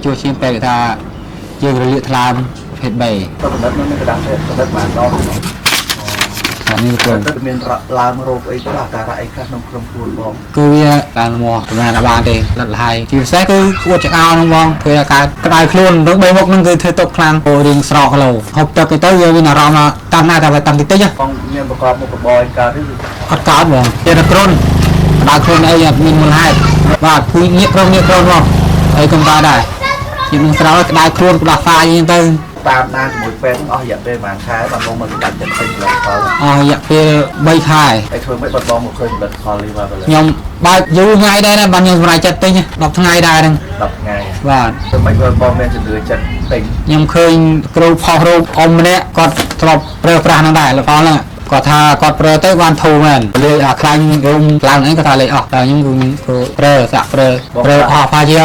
ជួយឈាមពេលថាយើងរលាកថ្លើមភេទ3ទៅបណ្ឌិតនឹងកណ្ដាស់ទេបណ្ឌិតបានដល់នេះគឺទៅមានឡើងរោគអីខ្លះការៈអីខ្លះក្នុងក្រុមខ្លួនបងគឺវាបានមកប្រហែលបានទេលិតលហើយជាពិសេសគឺគួតចង្អោហ្នឹងបងធ្វើឲ្យកើតក្តៅខ្លួនរឹង3មុខហ្នឹងគឺធ្វើទុកខ្លាំងពោរៀងស្រកឡូហូបទឹកទៅវាមានអារម្មណ៍តាមណាតែតាំងតិចតិចបងមានប្រកបមុខរបរកើតទេអត់កើតបងតែតែគ្រុនដើរខ្លួនអីអត់មានមូលហេតុបាទគឺងាកក្រុមបងអីកុំកើតដែរជានឹងស្រោក្តៅខ្លួនផ្ដោះសាយហ្នឹងទៅតាមដានជាមួយពេទ្យអស់រយៈពេលប្រហែលខែបានមកមិនដាច់ចិត្តពេញផលអស់រយៈពេល3ខែហើយធ្វើមិនបាត់បងមកឃើញផលិតផលនេះបាទខ្ញុំបើកយូរថ្ងៃដែរណាបានខ្ញុំសម្រេចចិត្តពេញ10ថ្ងៃដែរហ្នឹង10ថ្ងៃបាទធ្វើមិនបងមានជំនឿចិត្តពេញខ្ញុំឃើញគ្រូផុសរូបអ៊ំម្នាក់គាត់ធ្លាប់ប្រើប្រាស់ហ្នឹងដែរលផលហ្នឹងគាត់ថាគាត់ប្រើទៅបានធូរមែនលេអាខ្លាញ់រុំឡើងអីគាត់ថាលេអស់តែខ្ញុំគឺប្រើសាក់ប្រើអស់ថាជា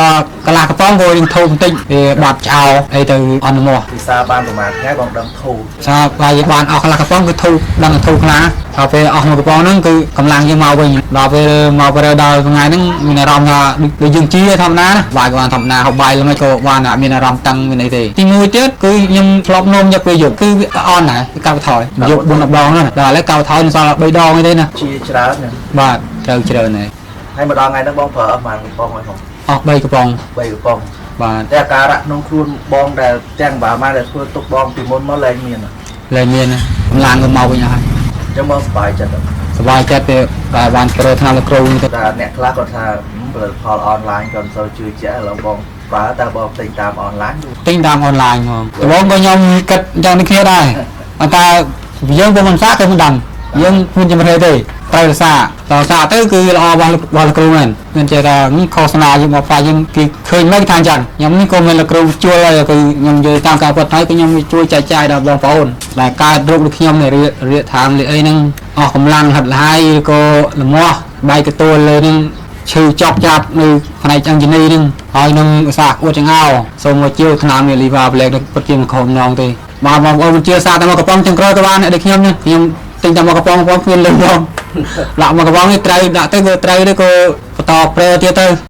កន្លះកំប៉ុងក៏យើងធូរបន្តិចវាបាត់ឆ្អោអីទៅអន់មកពិសាបានប្រហែលថ្ងៃបងដឹងធូរសាបើយើងបានអស់កន្លះកំប៉ុងគឺធូរដឹងធូរខ្លាដល់ពេលអស់មួយកំប៉ុងហ្នឹងគឺកម្លាំងយើងមកវិញដល់ពេលមកប្រើដល់ថ្ងៃហ្នឹងមានអារម្មណ៍ថាដូចយើងជាធម្មតាណាបាយក៏បានធម្មតាហូបបាយល្មិចក៏បានមានអារម្មណ៍តាំងមានអីទេទីមួយទៀតគឺខ្ញុំធ្លាប់នោមយកពេលយប់គឺវាអន់ដែរកាប់ថយយប់4 10ដងហ្នឹងដល់ឥឡូវកាប់ថយសល់3ដងទេណាជាច្រើនណាបាទត្រូវច្រើនហើយហើយម្ដងថ្ងៃហ្នឹងបងប្រើអស់ប៉ុន្មានកំប៉ុងហើយបងអស់3កំប៉ុងបាទតែអាការៈក្នុងខ្លួនបងដែលទាំងបានដែលធ្វើទុកបងពីមុនមកលែងមានកម្លាំងក៏មកវិញអស់ហើយចឹងបងសប្បាយចិត្តទេតែបានប្រើថ្នាំលោកគ្រូទៅតែអ្នកខ្លះគាត់ថាផលិតផលអនឡាញក៏មិនសូវជឿជាក់ឥឡូវបងប្រើតែបងទិញតាមអនឡាញហ្មងដំបូងក៏ខ្ញុំគិតយ៉ាងនេះគ្នាដែរតែយើងពុំមិនសាក៏មិនដឹងយើងមិនជំរឿទេត្រូវសាទៅគឺល្អរបស់លោកគ្រូមែនមានចេះថាឃោសនាយើងមកផ្សាយយើងគេឃើញមិនថាអញ្ចឹងខ្ញុំនេះក៏មានលោកគ្រូជួយហើយគឺខ្ញុំនិយាយតាមការពិតហើយគឺខ្ញុំជួយចែកចាយដល់បងប្អូនដែលកើតរោគដូចខ្ញុំនេះរៀកថាមលេអីហ្នឹងអស់កម្លាំងហិតលហើយឬក៏លមាស់បែកកទួលលើនឹងឈឺចប់ចាប់នៅផ្នែកអញ្ជនីហ្នឹងហើយនឹងឧស្សាហ៍អួតចង្អោសូមមកជឿថ្នាំនេះលីវ៉ាប្លែកនេះពិតជាមិនខំណងទេបងប្អូនជឿសារតែមកកំប៉ុងចង្ក្រោយក៏បានដូចខ្ញុំនេះខ្ញុំទិញតែមកកំប៉ុងគ្មានលុយផងដាក់មកកំប៉ុងនេះត្រូវដាក់ទៅក៏ត្រូវឬក៏បន្តប្រើទៀតទៅ